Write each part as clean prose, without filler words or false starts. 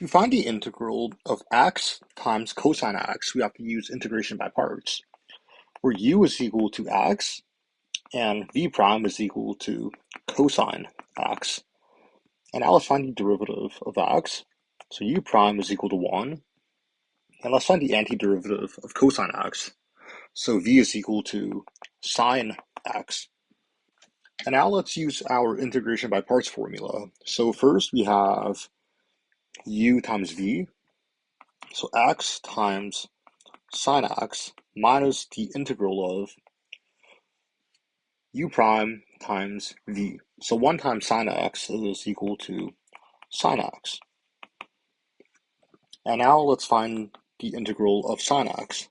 To find the integral of x times cosine x, we have to use integration by parts, where u is equal to x and v prime is equal to cosine x. And now let's find the derivative of x. So u prime is equal to 1. And let's find the antiderivative of cosine x. So v is equal to sine x. And now let's use our integration by parts formula. So first we have u times v. So x times sine x minus the integral of u prime times v. So 1 times sine x is equal to sine x. And now let's find the integral of sine x.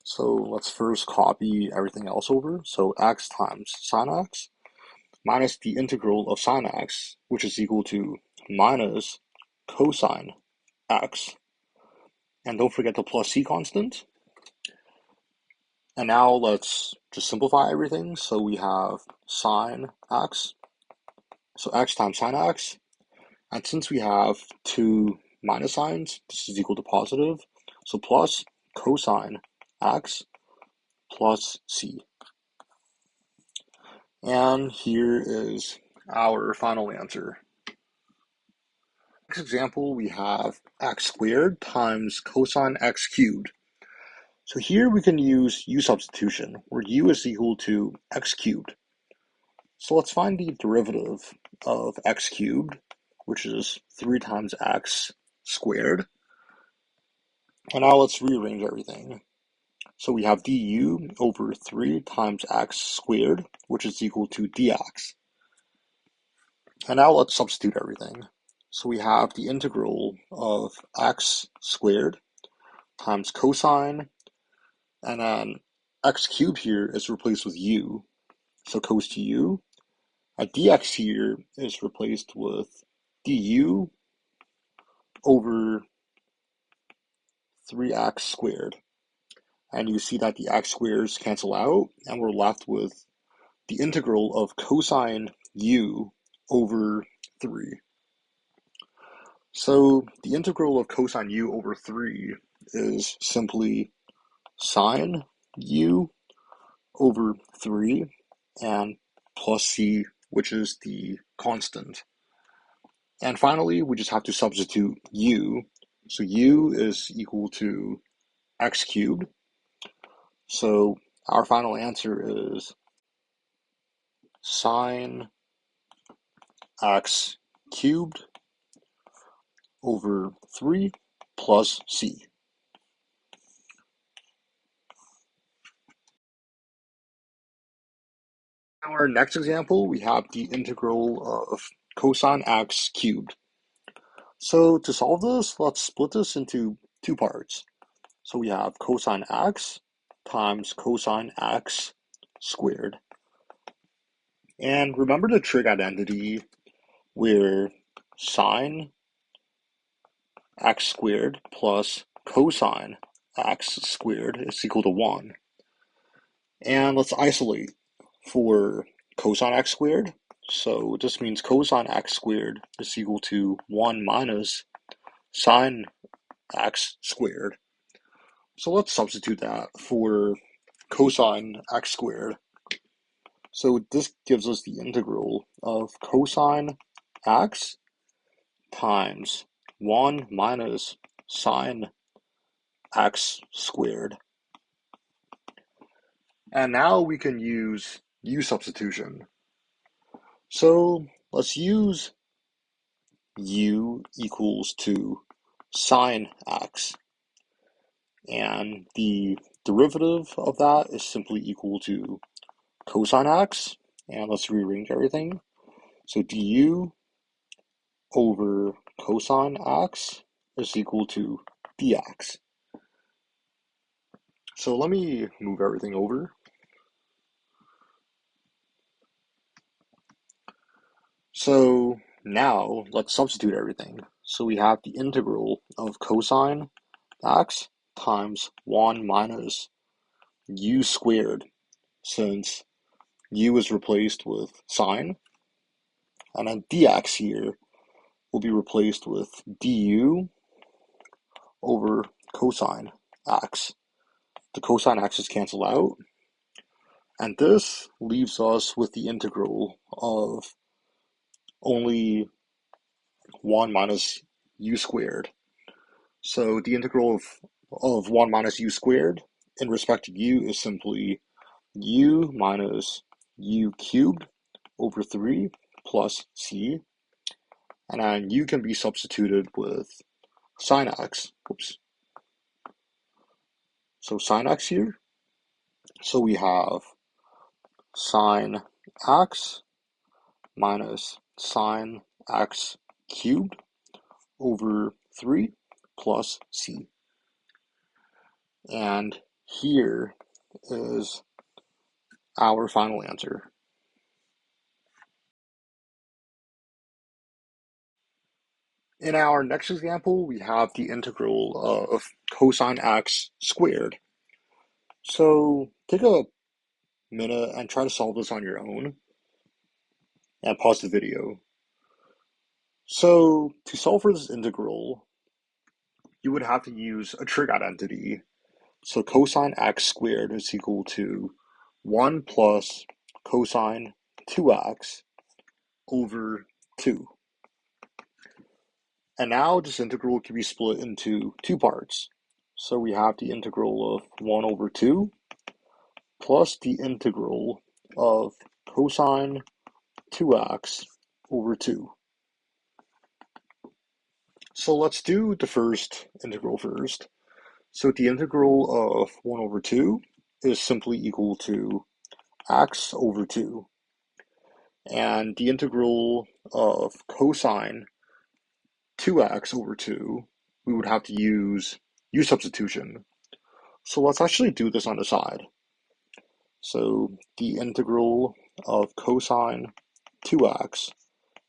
So let's first copy everything else over. So x times sine x minus the integral of sine x, which is equal to minus cosine x. And don't forget the plus c constant. And now let's just simplify everything. So we have sine x, so x times sine x. And since we have two minus signs, this is equal to positive. So plus cosine x plus c. And here is our final answer. Next example, we have x squared times cosine x cubed. So here we can use u substitution, where u is equal to x cubed. So let's find the derivative of x cubed, which is 3 times x squared. And now let's rearrange everything. So we have du over 3 times x squared, which is equal to dx. And now let's substitute everything. So we have the integral of x squared times cosine, and then x cubed here is replaced with u, so cos to u. A dx here is replaced with du over 3x squared. And you see that the x squares cancel out, and we're left with the integral of cosine u over 3. So the integral of cosine u over 3 is simply sine u over 3 and plus c, which is the constant. And finally, we just have to substitute u. So u is equal to x cubed. So our final answer is sine x cubed over 3 plus c. Our next example, we have the integral of cosine x cubed. So to solve this, let's split this into two parts. So we have cosine x times cosine x squared. And remember the trig identity where sine x squared plus cosine x squared is equal to 1. And let's isolate for cosine x squared. So this means cosine x squared is equal to 1 minus sine x squared. So let's substitute that for cosine x squared. So this gives us the integral of cosine x times 1 minus sine x squared. And now we can use u substitution. So let's use u equals to sine x. And the derivative of that is simply equal to cosine x. And let's rearrange everything. So du over cosine x is equal to dx. So let me move everything over. So now let's substitute everything. So we have the integral of cosine x times 1 minus u squared, since u is replaced with sine, and then dx here will be replaced with du over cosine x. The cosine x's cancel out, and this leaves us with the integral of only 1 minus u squared. So the integral of 1 minus u squared in respect to u is simply u minus u cubed over 3 plus c. And then u can be substituted with sine x. Oops. So sine x here. So we have sine x minus sine x cubed over 3 plus c. And here is our final answer. In our next example, we have the integral of cosine x squared. So take a minute and try to solve this on your own and pause the video. So to solve for this integral, you would have to use a trig identity. So cosine x squared is equal to 1 plus cosine 2x over 2. And now this integral can be split into two parts. So we have the integral of 1 over 2 plus the integral of cosine 2x over 2. So let's do the first integral first. So the integral of 1 over 2 is simply equal to x over 2. And the integral of cosine 2x over 2, we would have to use u substitution. So let's actually do this on the side. So the integral of cosine 2x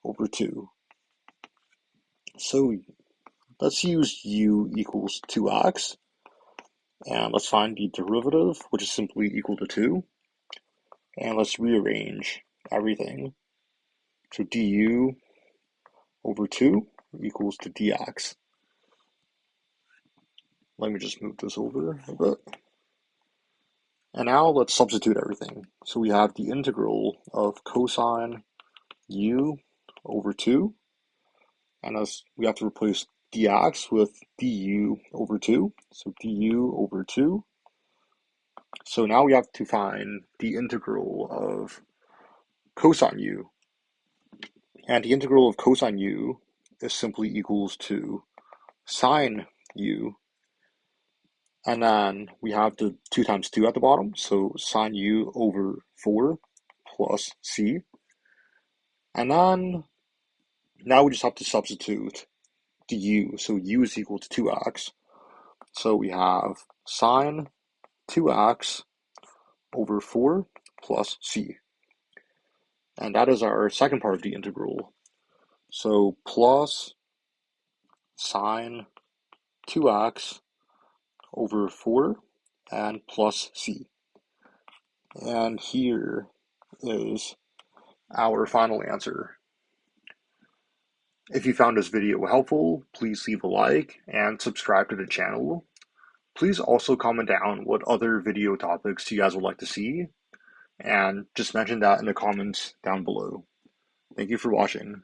over 2. So let's use u equals 2x, and let's find the derivative, which is simply equal to 2. And let's rearrange everything. So du over 2 equals to dx. Let me just move this over a bit. And now let's substitute everything. So we have the integral of cosine u over 2, and as we have to replace dx with du over 2. So du over 2. So now we have to find the integral of cosine u. And the integral of cosine u is simply equals to sine u. And then we have the 2 times 2 at the bottom. So sine u over 4 plus c. And then now we just have to substitute the u. So u is equal to 2x. So we have sine 2x over 4 plus c. And that is our second part of the integral. So plus sine 2x over 4 and plus c. And here is our final answer. If you found this video helpful, please leave a like and subscribe to the channel. Please also comment down what other video topics you guys would like to see, and just mention that in the comments down below. Thank you for watching.